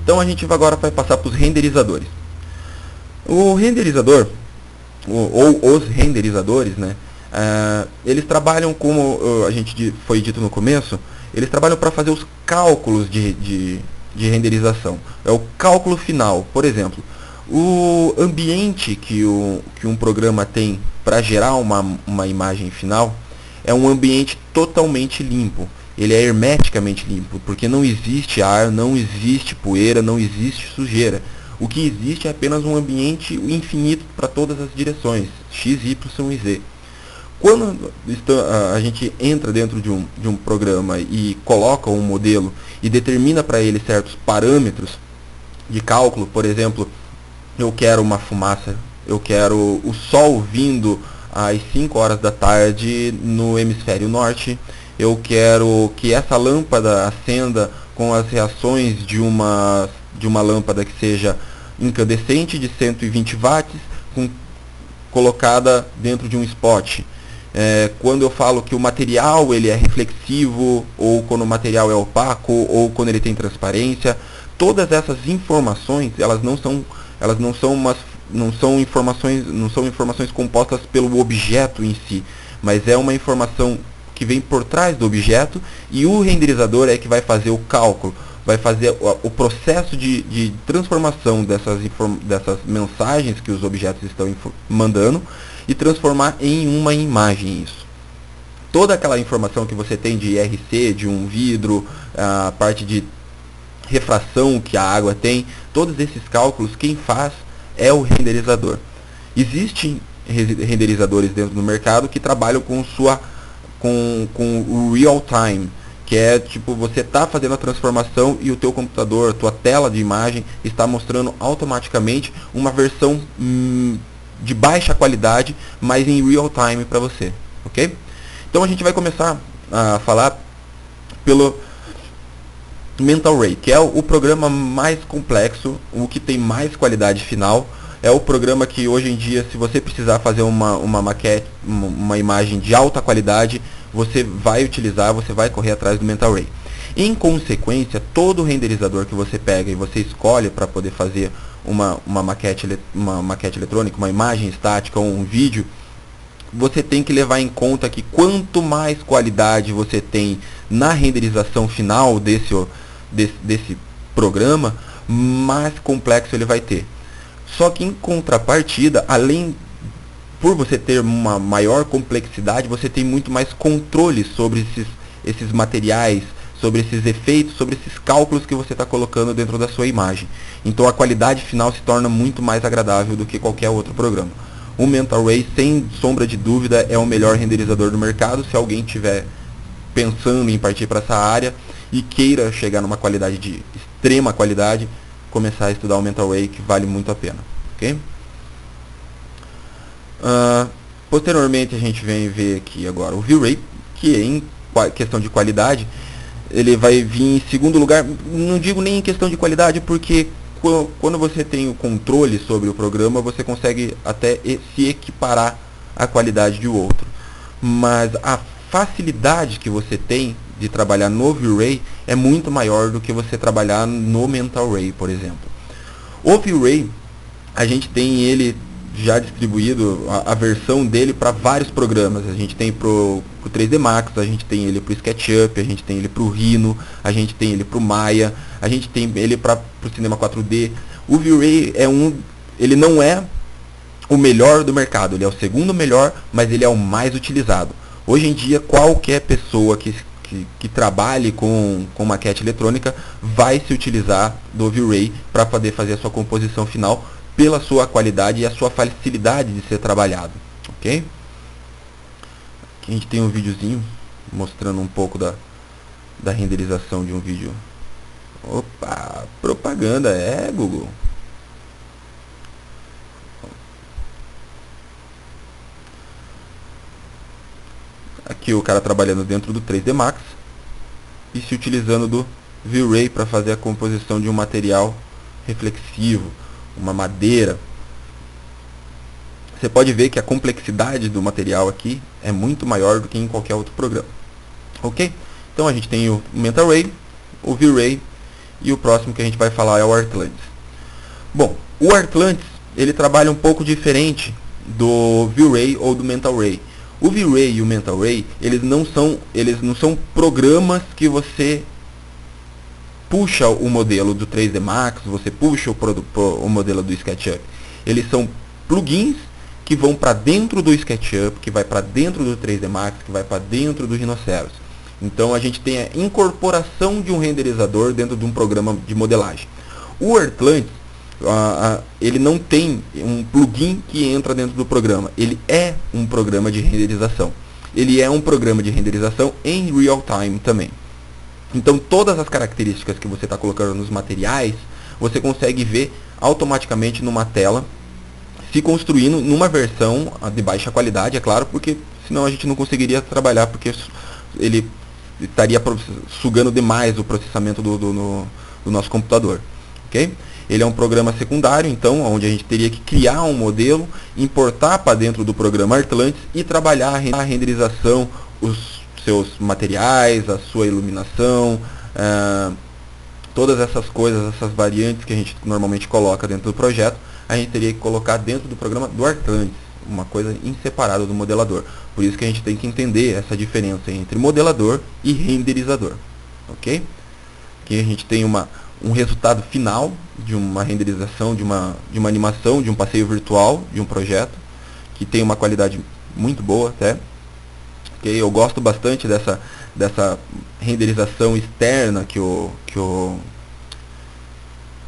Então a gente agora vai passar para os renderizadores. O renderizador, ou os renderizadores, né, eles trabalham, como a gente foi dito no começo, eles trabalham para fazer os cálculos de renderização. É o cálculo final. Por exemplo, o ambiente que um programa tem para gerar uma imagem final é um ambiente totalmente limpo. Ele é hermeticamente limpo, porque não existe ar, não existe poeira, não existe sujeira. O que existe é apenas um ambiente infinito para todas as direções, x, y e z. Quando a gente entra dentro de um programa e coloca um modelo e determina para ele certos parâmetros de cálculo, por exemplo, eu quero uma fumaça, eu quero o sol vindo às 5 horas da tarde no hemisfério norte, eu quero que essa lâmpada acenda com as reações de uma lâmpada que seja incandescente de 120 watts colocada dentro de um spot. Quando eu falo que o material ele é reflexivo, ou quando o material é opaco, ou quando ele tem transparência, todas essas informações elas não são informações compostas pelo objeto em si, mas é uma informação que vem por trás do objeto, e o renderizador é que vai fazer o cálculo, vai fazer o processo de transformação dessas mensagens que os objetos estão mandando e transformar em uma imagem isso. Toda aquela informação que você tem de IRC, de um vidro, a parte de refração que a água tem, todos esses cálculos quem faz é o renderizador. Existem renderizadores dentro do mercado que trabalham com o real time, que é tipo, você está fazendo a transformação e o teu computador, tua tela de imagem está mostrando automaticamente uma versão de baixa qualidade, mas em real time para você, ok? Então a gente vai começar a falar pelo Mental Ray, que é o programa mais complexo, o que tem mais qualidade final. É o programa que hoje em dia, se você precisar fazer uma maquete, uma imagem de alta qualidade, você vai utilizar, você vai correr atrás do Mental Ray. Em consequência, todo renderizador que você pega e você escolhe para poder fazer uma maquete eletrônica, uma imagem estática ou um vídeo, você tem que levar em conta que quanto mais qualidade você tem na renderização final desse programa, mais complexo ele vai ter. Só que em contrapartida, por você ter uma maior complexidade, você tem muito mais controle sobre esses materiais, sobre esses efeitos, sobre esses cálculos que você está colocando dentro da sua imagem. Então a qualidade final se torna muito mais agradável do que qualquer outro programa. O Mental Ray, sem sombra de dúvida, é o melhor renderizador do mercado. Se alguém estiver pensando em partir para essa área e queira chegar numa qualidade de extrema qualidade, começar a estudar o Mental Ray, que vale muito a pena, ok? Posteriormente a gente vem ver aqui agora o V-Ray, que em questão de qualidade ele vai vir em segundo lugar. Não digo nem em questão de qualidade, porque quando você tem o controle sobre o programa, você consegue até se equiparar à qualidade de outro. Mas a facilidade que você tem de trabalhar no V-Ray é muito maior do que você trabalhar no Mental Ray, por exemplo. O V-Ray, a gente tem ele já distribuído, a versão dele para vários programas. A gente tem pro 3D Max, a gente tem ele pro SketchUp, a gente tem ele pro Rhino, a gente tem ele pro Maya, a gente tem ele pro Cinema 4D. O V-Ray ele não é o melhor do mercado, ele é o segundo melhor, mas ele é o mais utilizado. Hoje em dia, qualquer pessoa que trabalhe com maquete eletrônica vai se utilizar do V-Ray para poder fazer a sua composição final, pela sua qualidade e a sua facilidade de ser trabalhado, ok? Aqui a gente tem um videozinho mostrando um pouco da renderização de um vídeo. Opa, propaganda, Google. Aqui o cara trabalhando dentro do 3D Max e se utilizando do V-Ray para fazer a composição de um material reflexivo, uma madeira. você pode ver que a complexidade do material aqui é muito maior do que em qualquer outro programa. Ok? Então a gente tem o Mental Ray, o V-Ray e o próximo que a gente vai falar é o Artlantis. Bom, o Artlantis ele trabalha um pouco diferente do V-Ray ou do Mental Ray. O V-Ray e o Mental Ray, eles não são programas que você puxa o modelo do 3D Max, você puxa o modelo do SketchUp. Eles são plugins que vão para dentro do SketchUp, que vai para dentro do 3D Max, que vai para dentro do Rhinoceros. Então a gente tem a incorporação de um renderizador dentro de um programa de modelagem. O Artlantis, ele não tem um plugin que entra dentro do programa. Ele é um programa de renderização. Ele é um programa de renderização em real time também. Então todas as características que você está colocando nos materiais, você consegue ver automaticamente numa tela, se construindo numa versão de baixa qualidade, é claro, porque senão a gente não conseguiria trabalhar, porque ele estaria sugando demais o processamento do nosso computador. Ok? Ele é um programa secundário, então, onde a gente teria que criar um modelo, importar para dentro do programa Artlantis e trabalhar a renderização, os seus materiais, a sua iluminação, todas essas coisas, essas variantes que a gente normalmente coloca dentro do projeto, a gente teria que colocar dentro do programa do Artlantis, uma coisa inseparável do modelador. Por isso que a gente tem que entender essa diferença entre modelador e renderizador. Ok? Aqui a gente tem um resultado final de uma renderização, de uma animação, de um passeio virtual, de um projeto, que tem uma qualidade muito boa até. Okay? Eu gosto bastante dessa renderização externa que o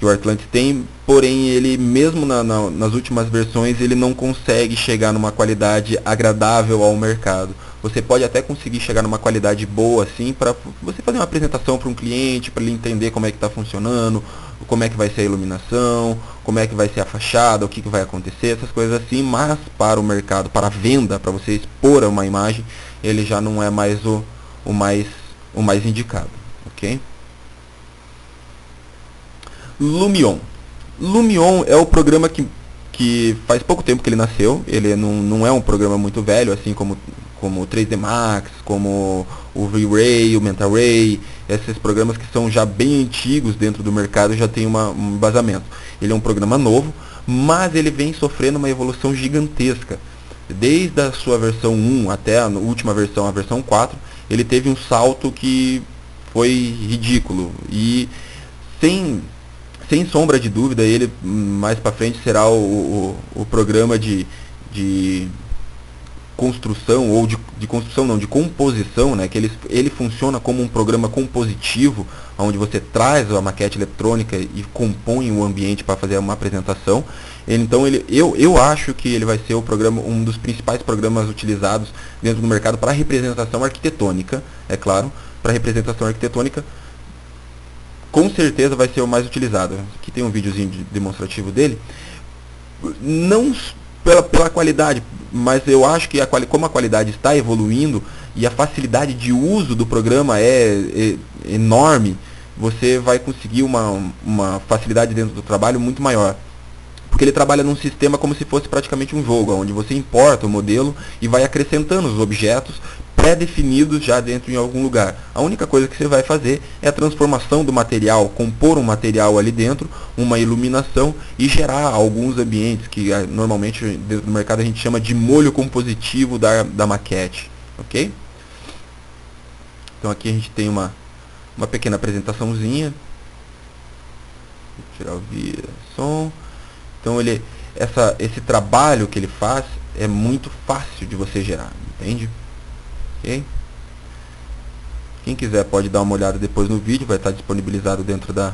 Artlantis tem, porém ele mesmo nas últimas versões ele não consegue chegar numa qualidade agradável ao mercado. Você pode até conseguir chegar numa qualidade boa assim para você fazer uma apresentação para um cliente, para ele entender como é que está funcionando, como é que vai ser a iluminação, como é que vai ser a fachada, o que vai acontecer, essas coisas assim, mas para o mercado, para a venda, para você expor uma imagem, ele já não é mais o mais indicado, ok? Lumion. Lumion é o programa que faz pouco tempo que ele nasceu. Ele não é um programa muito velho, assim como o 3D Max, como o V-Ray, o Mental Ray. Esses programas que são já bem antigos dentro do mercado já tem um embasamento. Ele é um programa novo, mas ele vem sofrendo uma evolução gigantesca. Desde a sua versão 1 até a última versão, a versão 4, ele teve um salto que foi ridículo. E sem sombra de dúvida, ele mais para frente será o programa de construção, ou de construção não, de composição, né, que ele funciona como um programa compositivo, onde você traz a maquete eletrônica e compõe o ambiente para fazer uma apresentação. Então eu acho que ele vai ser um dos principais programas utilizados dentro do mercado para representação arquitetônica, é claro, para representação arquitetônica. Com certeza vai ser o mais utilizado. Aqui tem um videozinho demonstrativo dele. Não pela qualidade, mas eu acho que como a qualidade está evoluindo e a facilidade de uso do programa é enorme, você vai conseguir uma facilidade dentro do trabalho muito maior. Porque ele trabalha num sistema como se fosse praticamente um jogo, onde você importa o modelo e vai acrescentando os objetos pré-definidos já dentro em algum lugar. A única coisa que você vai fazer é a transformação do material, compor um material ali dentro, uma iluminação e gerar alguns ambientes que normalmente dentro do mercado a gente chama de molho compositivo da maquete. Ok? Então aqui a gente tem uma pequena apresentaçãozinha. Vou tirar o vídeo, som. Então esse trabalho que ele faz é muito fácil de você gerar, entende? Ok? Quem quiser pode dar uma olhada depois no vídeo, vai estar disponibilizado dentro da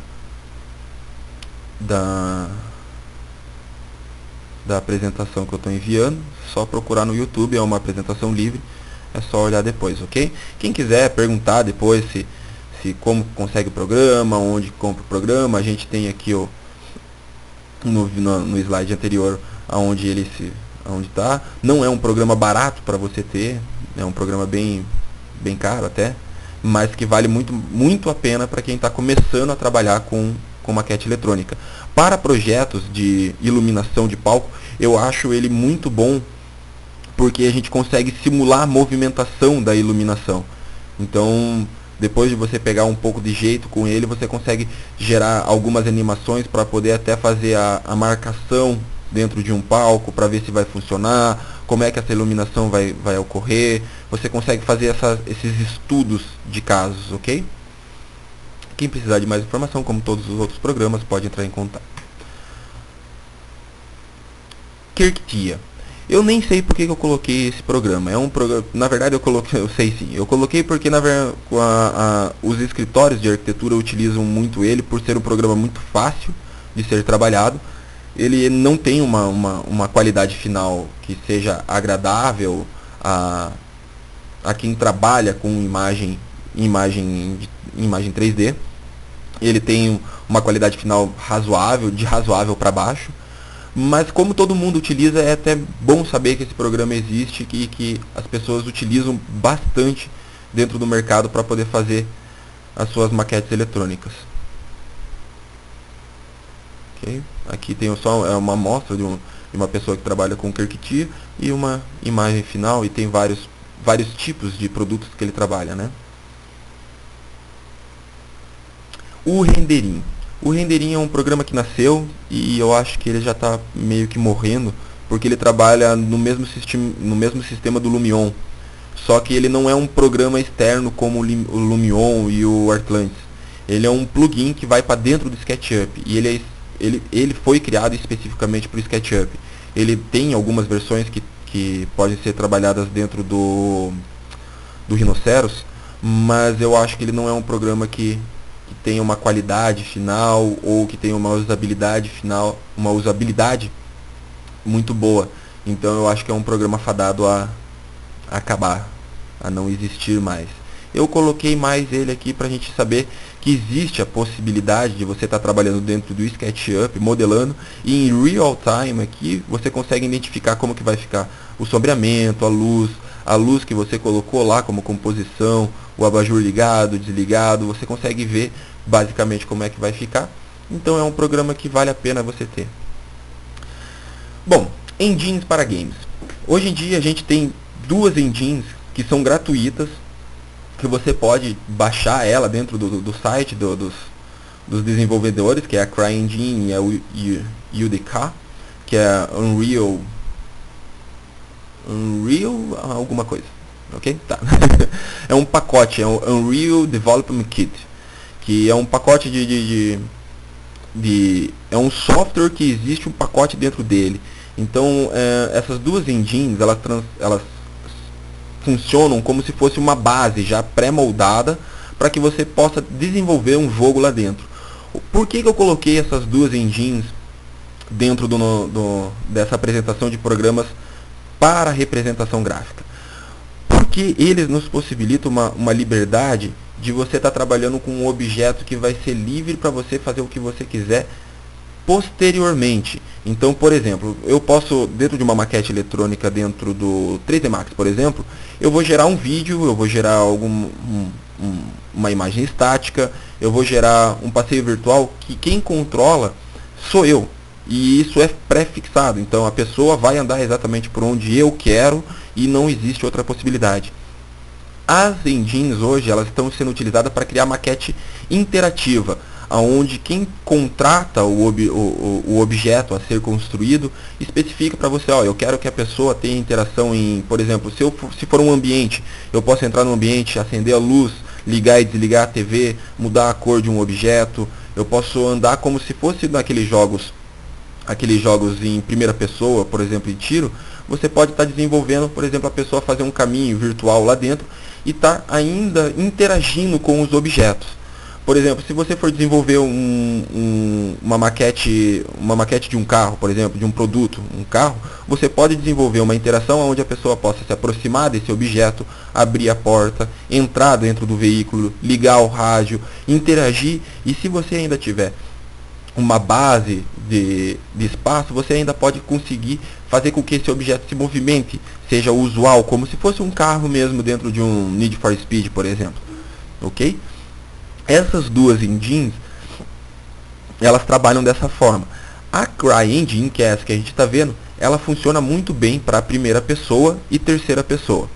apresentação que eu estou enviando. Só procurar no YouTube, é uma apresentação livre, é só olhar depois, ok? Quem quiser perguntar depois se como consegue o programa, onde compra o programa, a gente tem aqui no slide anterior aonde está. Não é um programa barato para você ter, é um programa bem caro até, mas que vale muito, muito a pena para quem está começando a trabalhar com maquete eletrônica. Para projetos de iluminação de palco, eu acho ele muito bom porque a gente consegue simular a movimentação da iluminação. Então, depois de você pegar um pouco de jeito com ele, você consegue gerar algumas animações para poder até fazer a marcação dentro de um palco para ver se vai funcionar, como é que essa iluminação vai ocorrer. Você consegue fazer esses estudos de casos, ok? Quem precisar de mais informação, como todos os outros programas, pode entrar em contato. CARketia. Eu nem sei porque que eu coloquei esse programa. É um programa, na verdade eu sei sim. Eu coloquei porque os escritórios de arquitetura utilizam muito ele por ser um programa muito fácil de ser trabalhado. Ele não tem uma qualidade final que seja agradável a quem trabalha com imagem 3D. Ele tem uma qualidade final razoável, de razoável para baixo. Mas como todo mundo utiliza, é até bom saber que esse programa existe e que as pessoas utilizam bastante dentro do mercado para poder fazer as suas maquetes eletrônicas. Okay? Aqui tem só uma amostra de uma pessoa que trabalha com CARketia e uma imagem final, e tem vários tipos de produtos que ele trabalha, né? O Rendering. O Rendering é um programa que nasceu e eu acho que ele já está meio que morrendo, porque ele trabalha no mesmo sistema do Lumion. Só que ele não é um programa externo como o Lumion e o Artlantis. Ele é um plugin que vai para dentro do SketchUp e ele foi criado especificamente para o SketchUp. Ele tem algumas versões que podem ser trabalhadas dentro do Rhinoceros, mas eu acho que ele não é um programa que tenha uma qualidade final ou que tenha uma usabilidade final, uma usabilidade muito boa. Então eu acho que é um programa fadado a acabar, a não existir mais. Eu coloquei mais ele aqui para a gente saber que existe a possibilidade de você estar trabalhando dentro do SketchUp, modelando, e em real time aqui você consegue identificar como que vai ficar o sombreamento, a luz que você colocou lá como composição, o abajur ligado, desligado, você consegue ver basicamente como é que vai ficar. Então é um programa que vale a pena você ter. Bom, engines para games. Hoje em dia a gente tem duas engines que são gratuitas, que você pode baixar ela dentro do site dos desenvolvedores, que é a CryEngine e a UDK, que é Unreal alguma coisa, ok? Tá. É um pacote, é o Unreal Development Kit, que é um pacote é um software que existe um pacote dentro dele. Então essas duas engines, elas funcionam como se fosse uma base já pré-moldada para que você possa desenvolver um jogo lá dentro. Por que eu coloquei essas duas engines dentro dessa apresentação de programas para representação gráfica? Porque eles nos possibilitam uma liberdade de você estar trabalhando com um objeto que vai ser livre para você fazer o que você quiser posteriormente. Então, por exemplo, eu posso, dentro de uma maquete eletrônica dentro do 3D Max, por exemplo, eu vou gerar um vídeo, eu vou gerar uma imagem estática, eu vou gerar um passeio virtual que quem controla sou eu. E isso é pré-fixado, então a pessoa vai andar exatamente por onde eu quero e não existe outra possibilidade. As engines hoje elas estão sendo utilizadas para criar maquete interativa, onde quem contrata o objeto a ser construído especifica para você, ó, eu quero que a pessoa tenha interação em, por exemplo, se for um ambiente, eu posso entrar no ambiente, acender a luz, ligar e desligar a TV, mudar a cor de um objeto, eu posso andar como se fosse naqueles jogos em primeira pessoa, por exemplo, em tiro. Você pode estar desenvolvendo, por exemplo, a pessoa fazer um caminho virtual lá dentro e estar ainda interagindo com os objetos. Por exemplo, se você for desenvolver uma maquete de um carro, por exemplo, de um produto, um carro, você pode desenvolver uma interação onde a pessoa possa se aproximar desse objeto, abrir a porta, entrar dentro do veículo, ligar o rádio, interagir, e se você ainda tiver uma base de espaço, você ainda pode conseguir fazer com que esse objeto se movimente, seja usual, como se fosse um carro mesmo dentro de um Need for Speed, por exemplo. Ok? Essas duas engines, elas trabalham dessa forma. A CryEngine, que é essa que a gente está vendo, ela funciona muito bem para primeira pessoa e terceira pessoa,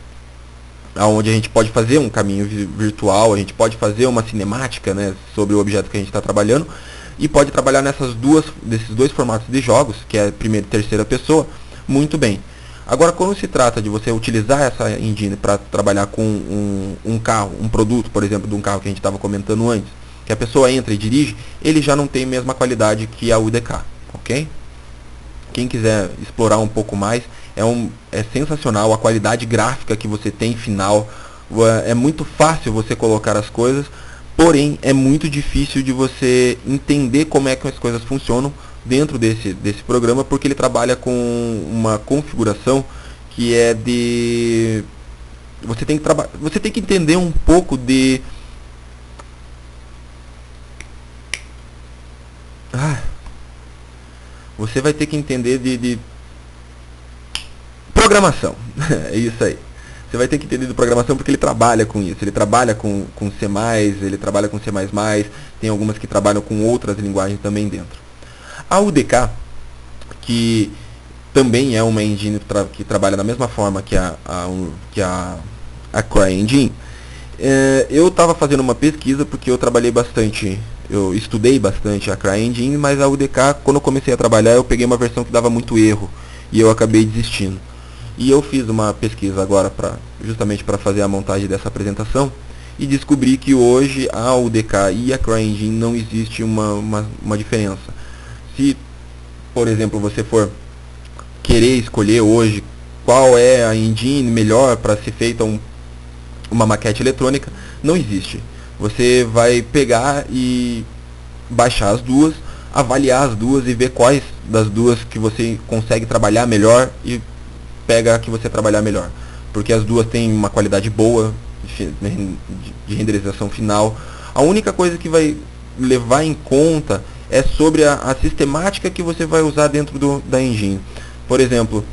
onde a gente pode fazer um caminho virtual, a gente pode fazer uma cinemática, né, sobre o objeto que a gente está trabalhando, e pode trabalhar desses dois formatos de jogos, que é primeira e terceira pessoa, muito bem. Agora, quando se trata de você utilizar essa engine para trabalhar com um carro, um produto, por exemplo, de um carro que a gente estava comentando antes, que a pessoa entra e dirige, ele já não tem a mesma qualidade que a UDK, ok? Quem quiser explorar um pouco mais, é sensacional a qualidade gráfica que você tem final, é muito fácil você colocar as coisas, porém é muito difícil de você entender como é que as coisas funcionam dentro desse programa, porque ele trabalha com uma configuração que é de... Você tem que entender um pouco de... Você vai ter que entender de programação. É isso aí. Você vai ter que entender de programação porque ele trabalha com isso. Ele trabalha com C++, ele trabalha com C++, tem algumas que trabalham com outras linguagens também dentro. A UDK, que também é uma engine que trabalha da mesma forma que a CryEngine, eu estava fazendo uma pesquisa porque eu estudei bastante a CryEngine, mas a UDK, quando eu comecei a trabalhar, eu peguei uma versão que dava muito erro e eu acabei desistindo. E eu fiz uma pesquisa agora justamente para fazer a montagem dessa apresentação e descobri que hoje a UDK e a CryEngine não existe uma diferença. Se, por exemplo, você for querer escolher hoje qual é a engine melhor para ser feita uma maquete eletrônica, não existe. Você vai pegar e baixar as duas, avaliar as duas e ver quais das duas que você consegue trabalhar melhor e pega a que você trabalhar melhor. Porque as duas têm uma qualidade boa de renderização final. A única coisa que vai levar em conta é sobre a sistemática que você vai usar dentro da engine. Por exemplo,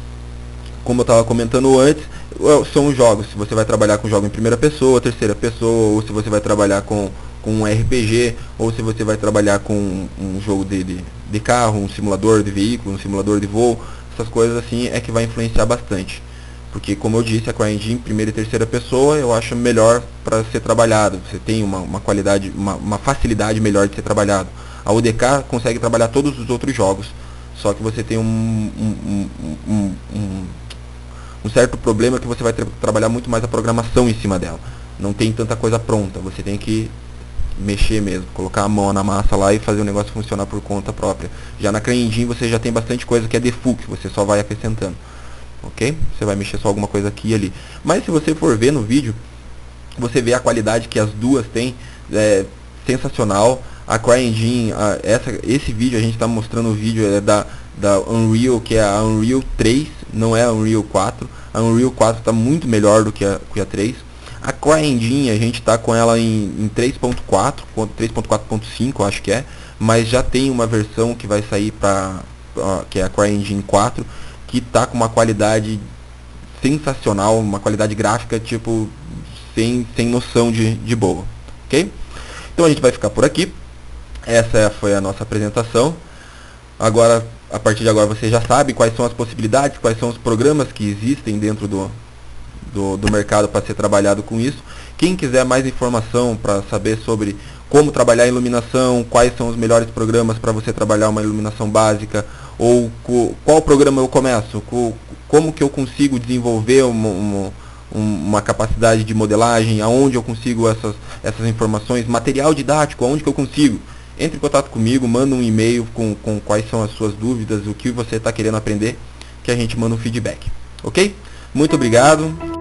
como eu estava comentando antes, são os jogos. Se você vai trabalhar com jogo em primeira pessoa, terceira pessoa, ou se você vai trabalhar com um RPG, ou se você vai trabalhar com um jogo de carro, um simulador de veículo, um simulador de voo, essas coisas assim é que vai influenciar bastante. Porque, como eu disse, a CryEngine primeira e terceira pessoa eu acho melhor para ser trabalhado. Você tem uma qualidade, uma facilidade melhor de ser trabalhado. A UDK consegue trabalhar todos os outros jogos, só que você tem um certo problema que você vai trabalhar muito mais a programação em cima dela. Não tem tanta coisa pronta, você tem que mexer mesmo, colocar a mão na massa lá e fazer o negócio funcionar por conta própria. Já na CryEngine você já tem bastante coisa que é default, que você só vai acrescentando. Ok? Você vai mexer só alguma coisa aqui e ali. Mas se você for ver no vídeo, você vê a qualidade que as duas têm, é sensacional. A CryEngine, esse vídeo a gente está mostrando o vídeo da Unreal, que é a Unreal 3, não é a Unreal 4. A Unreal 4 está muito melhor do que a 3. A CryEngine a gente está com ela em 3.4, 3.4.5 acho que é, mas já tem uma versão que vai sair que é a CryEngine 4, que está com uma qualidade sensacional, uma qualidade gráfica tipo sem noção de boa, ok? Então a gente vai ficar por aqui. Essa foi a nossa apresentação. Agora, a partir de agora você já sabe quais são as possibilidades, quais são os programas que existem dentro do mercado para ser trabalhado com isso. Quem quiser mais informação para saber sobre como trabalhar a iluminação, quais são os melhores programas para você trabalhar uma iluminação básica, ou qual programa eu começo, como que eu consigo desenvolver uma capacidade de modelagem, aonde eu consigo essas informações, material didático, aonde que eu consigo. Entre em contato comigo, manda um e-mail com quais são as suas dúvidas, o que você está querendo aprender, que a gente manda um feedback. Ok? Muito obrigado.